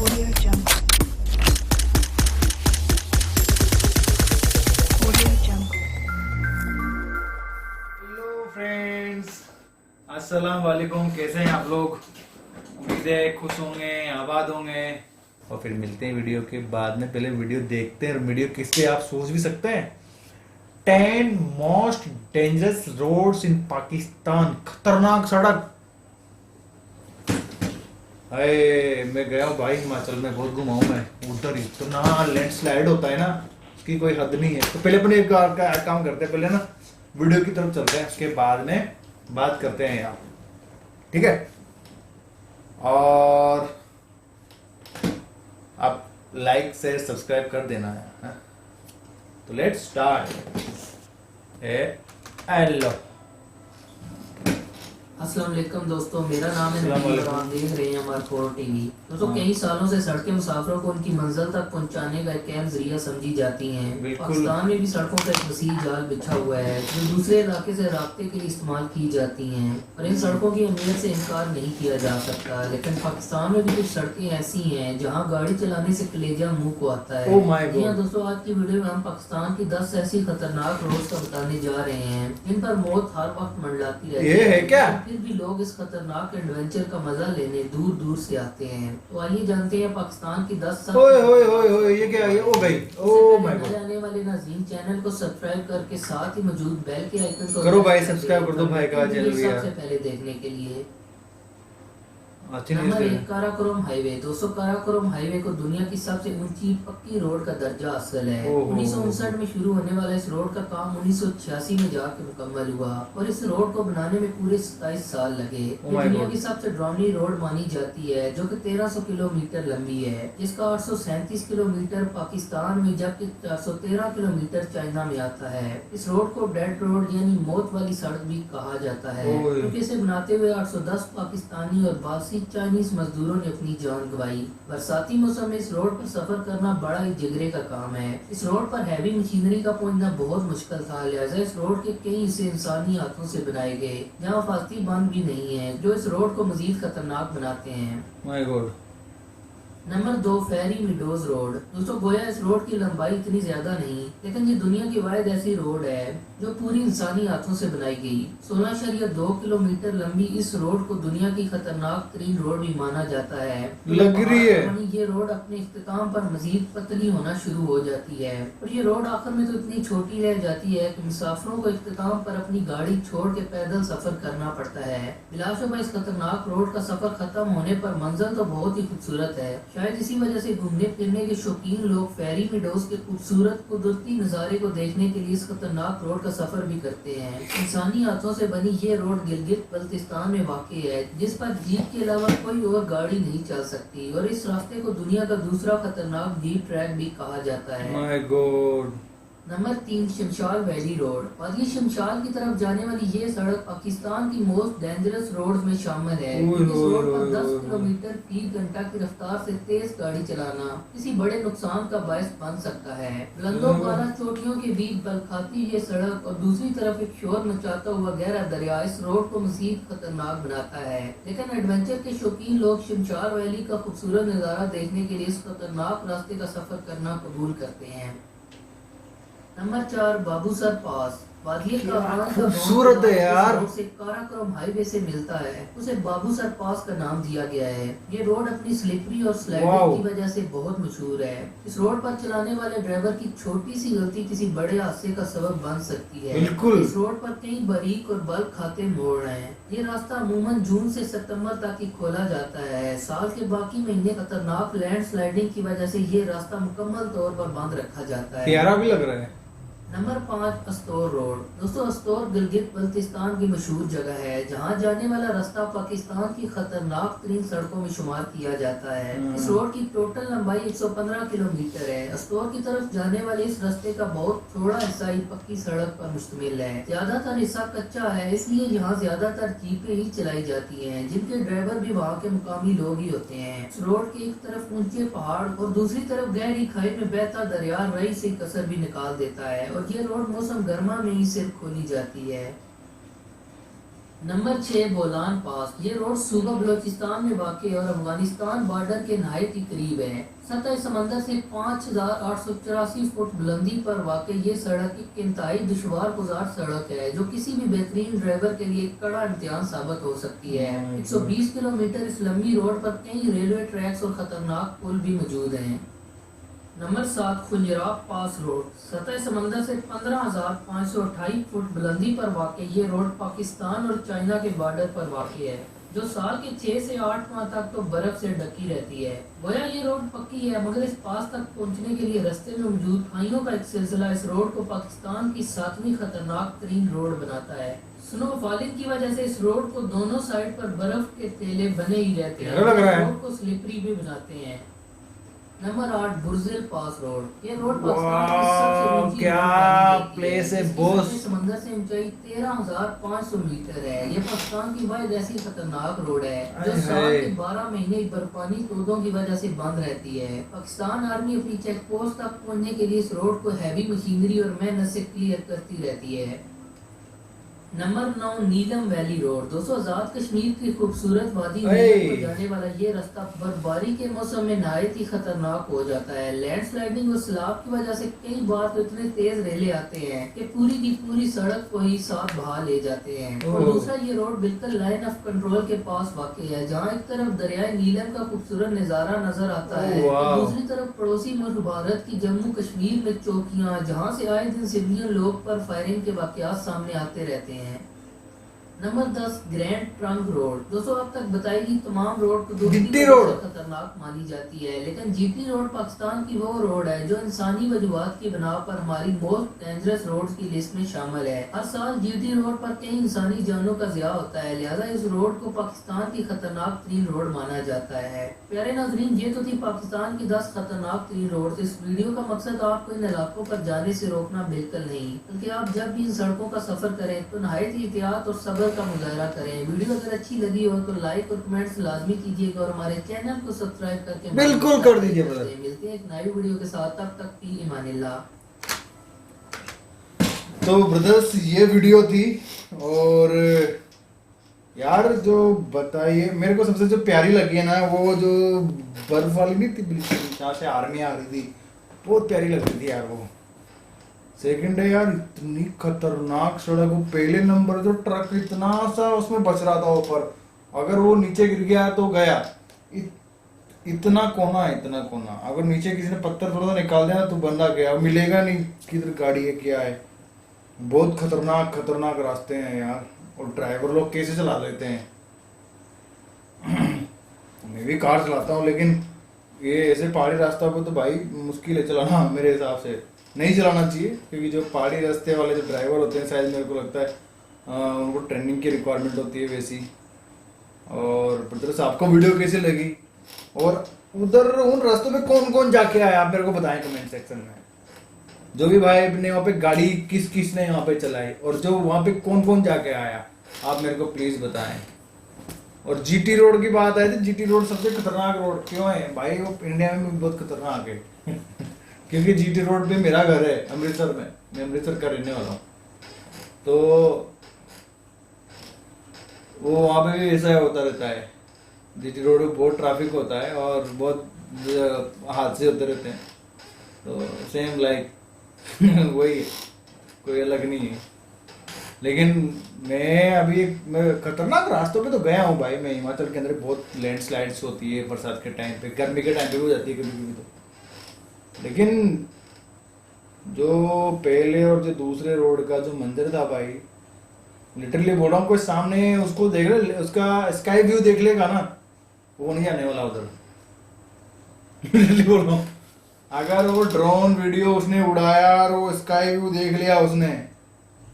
Audio Jungle. Audio Jungle. Hello friends, अस्सलाम वालेकुम। कैसे हैं आप लोग? उम्मीद है खुश होंगे, आबाद होंगे। और फिर मिलते हैं वीडियो के बाद में। पहले वीडियो देखते हैं। और वीडियो किस पे आप सोच भी सकते हैं। 10 most dangerous roads in Pakistan. खतरनाक सड़क। अरे मैं गया हूँ भाई, हिमाचल में बहुत घुमा हूं मैं। उधर इतना लैंडस्लाइड होता है ना, उसकी कोई हद नहीं है। तो पहले अपने एक काम करते हैं, पहले ना वीडियो की तरफ चलते हैं, उसके बाद में बात करते हैं यार, ठीक है? और आप लाइक शेयर सब्सक्राइब कर देना है, हाँ? तो लेट्स स्टार्ट। हेलो, अस्सलाम वालेकुम दोस्तों, मेरा नाम है अस्सलाम नबील और वालेकुम। आप देख रहे हैं हमारा फोर टीवी। दोस्तों हाँ। कई सालों से सड़कें मुसाफिरों को उनकी मंजिल तक पहुंचाने का एक अहम जरिया समझी जाती हैं। बिल्कुल। पाकिस्तान में भी सड़कों का एक वसीह जाल बिछा हुआ है जो दूसरे इलाके से राब्ते के लिए इस्तेमाल की जाती हैं, और इन सड़कों की अहमियत से इनकार नहीं किया जा सकता। लेकिन पाकिस्तान में भी कुछ सड़कें ऐसी हैं जहाँ गाड़ी चलाने से कलेजा मुंह को आता है। Oh my जी हाँ God। दोस्तों, आज की वीडियो में हम पाकिस्तान की 10 ऐसी खतरनाक रोड का बताने जा रहे हैं जिन पर मौत हर वक्त मंडलाती रहती ये है क्या? फिर भी लोग इस खतरनाक एडवेंचर का मजा लेने दूर दूर से आते हैं। तो आइए जानते हैं पाकिस्तान की 10 ओए ओए ओए ओए, ये क्या? ये ओ भाई, ओ माय गॉड। आने वाले नाज़रीन चैनल को सब्सक्राइब करके साथ ही मौजूद बेल के आइकन को करो भाई, प्रेस सब्सक्राइब कर दो भाई का वीडियो चैनल भी यार। सबसे पहले देखने के लिए। अच्छी नंबर न्यूज़ 1, काराकोरम हाईवे। दोस्तों काराकोरम हाईवे को दुनिया की सबसे ऊंची पक्की रोड का दर्जा हासिल है। ओहो। 1959 में शुरू होने वाला इस रोड का काम 1986 में जाकर मुकम्मल हुआ और इस रोड को बनाने में पूरे 27 साल लगे। Oh ये my दुनिया God। की सबसे डरावनी रोड मानी जाती है जो कि 1300 किलोमीटर लंबी है, जिसका 837 किलोमीटर पाकिस्तान में जबकि 413 किलोमीटर चाइना में आता है। इस रोड को डेड रोड यानी मौत वाली सड़क भी कहा जाता है, ओए। क्योंकि इसे बनाते हुए 810 पाकिस्तानी और 82 चाइनीज मजदूरों ने अपनी जान गंवाई। बरसाती मौसम में इस रोड पर सफर करना बड़ा ही जिगरे का काम है। इस रोड पर हैवी मशीनरी का पहुंचना बहुत मुश्किल था, लिहाजा इस रोड के कई हिस्से इंसानी हाथों से बनाए गए जहाँ हिफाजती बांध भी नहीं है, जो इस रोड को मजीद खतरनाक बनाते हैं। My god. Number 2, Fairy Meadows road. दोस्तों गोया इस रोड की लंबाई इतनी ज्यादा नहीं, लेकिन ये दुनिया की वाहिद ऐसी रोड है जो पूरी इंसानी हाथों से बनाई गई। 16.2 किलोमीटर लंबी इस रोड को दुनिया की खतरनाक तरीन रोड भी माना जाता है। लग रही है। ये रोड अपने इख्तिताम पर मजीद पतली होना शुरू हो जाती है और ये रोड आखिर में तो इतनी छोटी रह जाती है कि मुसाफिरों को इख्तिताम पर अपनी गाड़ी छोड़ के पैदल सफर करना पड़ता है। बिलाशुबा इस खतरनाक रोड का सफर खत्म होने पर मंजर तो बहुत ही खूबसूरत है। शायद इसी वजह से घूमने फिरने के शौकीन लोग फेरी मीडोज के खूबसूरत कुदरती नज़ारे को देखने के लिए इस खतरनाक रोड का सफर भी करते हैं। इंसानी हाथों से बनी ये रोड गिलगित बल्तिस्तान में वाक़ है, जिस पर जीप के अलावा कोई और गाड़ी नहीं चल सकती, और इस रास्ते को दुनिया का दूसरा खतरनाक डीप ट्रैक भी कहा जाता है। My god. Number 3, Shimshal valley road. और ये शमशाल की तरफ जाने वाली ये सड़क पाकिस्तान की मोस्ट डेंजरस रोड्स में शामिल है। ओए इस रोड पर ओए 10 ओए। किलोमीटर फी घंटा की रफ्तार से तेज गाड़ी चलाना किसी बड़े नुकसान का बायस बन सकता है। बुलंदों बारह चोटियों के बीच बल खाती ये सड़क और दूसरी तरफ एक शोर मचाता हुआ गहरा दरिया इस रोड को मजीद खतरनाक बनाता है। लेकिन एडवेंचर के शौकीन लोग शमशाल वैली का खूबसूरत नज़ारा देखने के लिए इस खतरनाक रास्ते का सफर करना कबूल करते हैं। नंबर 4, बाबूसर पास। वादिये कारान का खूबसूरत है यार। रोड से काराकोरम हाईवे से मिलता है, उसे बाबूसर पास का नाम दिया गया है। ये रोड अपनी स्लिपरी और स्लाइडिंग की वजह से बहुत मशहूर है। इस रोड पर चलाने वाले ड्राइवर की छोटी सी गलती किसी बड़े हादसे का सबब बन सकती है। बिल्कुल। इस रोड पर कई बारीक और बल खाते मोड़ हैं। ये रास्ता अमूमन जून से सितंबर तक ही खोला जाता है। साल के बाकी महीने खतरनाक लैंड स्लाइडिंग की वजह से ये रास्ता मुकम्मल तौर पर बंद रखा जाता है। प्यारा भी लग रहा है। Number 5, Astore road. दोस्तों अस्तोर गिलगित बल्तिस्तान की मशहूर जगह है जहां जाने वाला रास्ता पाकिस्तान की खतरनाक तरीन सड़कों में शुमार किया जाता है। इस रोड की टोटल लंबाई 115 किलोमीटर है। अस्तोर की तरफ जाने वाले इस रास्ते का बहुत थोड़ा हिस्सा ही पक्की सड़क पर मुश्तमिल है। ज्यादातर हिस्सा कच्चा है, इसलिए यहाँ ज्यादातर जीपें ही चलाई जाती हैं, जिनके ड्राइवर भी वहाँ के मुकामी लोग ही होते हैं। इस रोड के एक तरफ ऊंचे पहाड़ और दूसरी तरफ गहरी खाई में बहता दरिया रई से कसर भी निकाल देता है, और ये रोड मौसम गर्मा में ही सिर्फ खोली जाती है। नंबर 6 बोलान पास। ये रोड सूबा बलोचिस्तान में वाक़ और अफगानिस्तान बॉर्डर के नहायत ही करीब है। सतह समंदर से 5884 फुट बुलंदी पर वाक़ ये सड़क एक इंतहाई दुश्वार गुजार सड़क है जो किसी भी बेहतरीन ड्राइवर के लिए कड़ा इम्तिहान साबित हो सकती है। 120 किलोमीटर इस लंबी रोड पर कई रेलवे ट्रैक्स और खतरनाक पुल भी मौजूद हैं। नंबर 7 खुंजराब पास रोड। सतह समंदर से 15,528 फुट बुलंदी पर वाक़ ये रोड पाकिस्तान और चाइना के बॉर्डर पर वाक़ है जो साल के 6 से 8 माह तक तो बर्फ से ढकी रहती है। गोया ये रोड पक्की है मगर इस पास तक पहुंचने के लिए रास्ते में मौजूद खाइयों का एक सिलसिला इस रोड को पाकिस्तान की 7वीं खतरनाक तरीन रोड बनाता है। स्नोफॉलिंग की वजह से इस रोड को दोनों साइड पर बर्फ के तेले बने ही रहते हैं, रोड को स्लिपरी भी बनाते हैं। नंबर 8 बुर्जिल पास रोड। ये रोड पाकिस्तान की सबसे ऊंची क्या रोड प्लेस है इसकी बॉस। समंदर से ऊंचाई 13,500 मीटर है। ये पाकिस्तान की वाहिद ऐसी खतरनाक रोड है जो साल के 12 महीने बर्फानी तोदों की वजह से बंद रहती है। पाकिस्तान आर्मी अपनी चेक पोस्ट तक पहुंचने के लिए इस रोड को हैवी मशीनरी और मेहनत से क्लियर करती रहती है। नंबर 9 नीलम वैली रोड। दोस्तों आजाद कश्मीर की खूबसूरत वादी नीलम को जाने वाला ये रास्ता बर्फबारी के मौसम में नहायत ही खतरनाक हो जाता है। लैंडस्लाइडिंग और सैलाब की वजह से कई बार तो इतने तेज रेले आते हैं कि पूरी की पूरी सड़क को ही साथ बहा ले जाते हैं। और दूसरा ये रोड बिल्कुल लाइन ऑफ कंट्रोल के पास वाक़ है जहाँ एक तरफ दरियाए नीलम का खूबसूरत नजारा नजर आता है और दूसरी तरफ पड़ोसी मुल्क भारत की जम्मू कश्मीर में चौकियाँ जहाँ से आए दिन सिविलियन लोग पर फायरिंग के वाकयात सामने आते रहते हैं। Number 10 grand trunk road. दोस्तों अब तक बताई गई तमाम रोड को जीटी रोड खतरनाक मानी जाती है लेकिन जीटी रोड पाकिस्तान की वो रोड है जो इंसानी वजूहात की बिना पर हमारी मोस्ट डेंजरस रोड की लिस्ट में शामिल है। हर साल जीटी रोड पर कई इंसानी जानों का ज़िया होता है, लिहाजा इस रोड को पाकिस्तान की खतरनाक तरीन रोड माना जाता है। प्यारे नाज़रीन, ये तो थी पाकिस्तान की 10 खतरनाक तरीन रोड। इस वीडियो का मकसद आपको इन इलाकों पर जाने से रोकना बिल्कुल नहीं, बल्कि आप जब भी इन सड़कों का सफर करें तो नहायत ही एहतियात और सब्र का मुजाहरा करें। वीडियो अगर अच्छी लगी हो तो लाइक और कमेंट्स लाजमी कीजिएगा और हमारे चैनल को सब्सक्राइब करके बिल्कुल कर दीजिए। मिलते हैं एक नई वीडियो के साथ, तब तक की ईमानिल्लाह। तो ब्रदर्स ये वीडियो थी और यार जो बताइए मेरे को सबसे जो प्यारी लगी है ना वो जो बर्फ वाली नहीं थी बिल्कुल जहाँ से आर्मी आ रही थी, बहुत प्यारी लग रही थी यार वो। सेकंड है यार इतनी खतरनाक सड़क, वो पहले नंबर जो ट्रक इतना सा उसमें बच रहा था ऊपर, अगर वो नीचे गिर गया तो गया। इतना कोना है, इतना कोना, अगर नीचे किसी ने पत्थर थोड़ा सा निकाल दिया तो बंदा गया, मिलेगा नहीं किधर गाड़ी है क्या है। बहुत खतरनाक खतरनाक रास्ते हैं यार और ड्राइवर लोग कैसे चला लेते हैं। मैं भी कार चलाता हूँ लेकिन ये ऐसे पहाड़ी रास्ता पे तो भाई मुश्किल है चलाना, मेरे हिसाब से नहीं चलाना चाहिए क्योंकि जो पहाड़ी रास्ते वाले जो ड्राइवर होते हैं शायद मेरे को लगता है उनको ट्रेनिंग की रिक्वायरमेंट होती है वैसी। और ब्रदर्स आपको वीडियो कैसी लगी और उधर उन रास्तों में कौन कौन जाके आया आप मेरे को बताएं कमेंट सेक्शन में। जो भी भाई ने वहाँ पे गाड़ी किस किस ने यहाँ पे चलाई और जो वहाँ पे कौन कौन जाके आया आप मेरे को प्लीज बताएं। और जीटी रोड की बात आई थी, जीटी रोड सबसे खतरनाक रोड क्यों है भाई, वो इंडिया में भी बहुत खतरनाक है क्योंकि जीटी रोड पे मेरा घर है अमृतसर में, मैं अमृतसर का रहने वाला हूँ। तो वो वहाँ पे भी ऐसा होता रहता है, जीटी रोड पे बहुत ट्रैफिक होता है और बहुत हादसे होते रहते हैं। तो सेम लाइक वही है, कोई अलग नहीं है। लेकिन मैं खतरनाक रास्तों पे तो गया हूँ भाई। मैं हिमाचल के अंदर बहुत लैंडस्लाइड्स होती है बरसात के टाइम पे, गर्मी के टाइम पे भी हो जाती है कभी कभी तो। लेकिन जो पहले और जो दूसरे रोड का जो मंजर था भाई, लिटरली बोल रहा हूँ, कोई सामने उसको देख ले, उसका स्काई व्यू देख लेगा ना, वो नहीं आने वाला उधर। लिटरली बोल रहा हूँ, अगर वो ड्रोन वीडियो उसने उड़ाया और वो स्काई व्यू देख लिया उसने,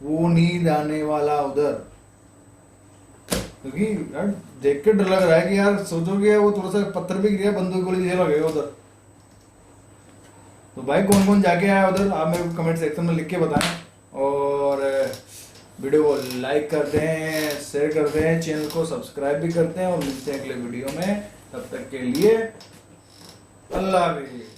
वो नहीं जाने वाला उधर। क्योंकि यार देख के डर लग रहा है कि यार सोचोगे वो थोड़ा सा पत्थर भी गिरा, बंदूक गोली लगेगा उधर। तो भाई कौन कौन जाके आया उधर आप मेरे को कमेंट सेक्शन में लिख के बताएं और वीडियो को लाइक करते हैं, शेयर करते हैं, चैनल को सब्सक्राइब भी करते हैं और मिलते हैं अगले वीडियो में। तब तक के लिए अल्लाह हाफिज़।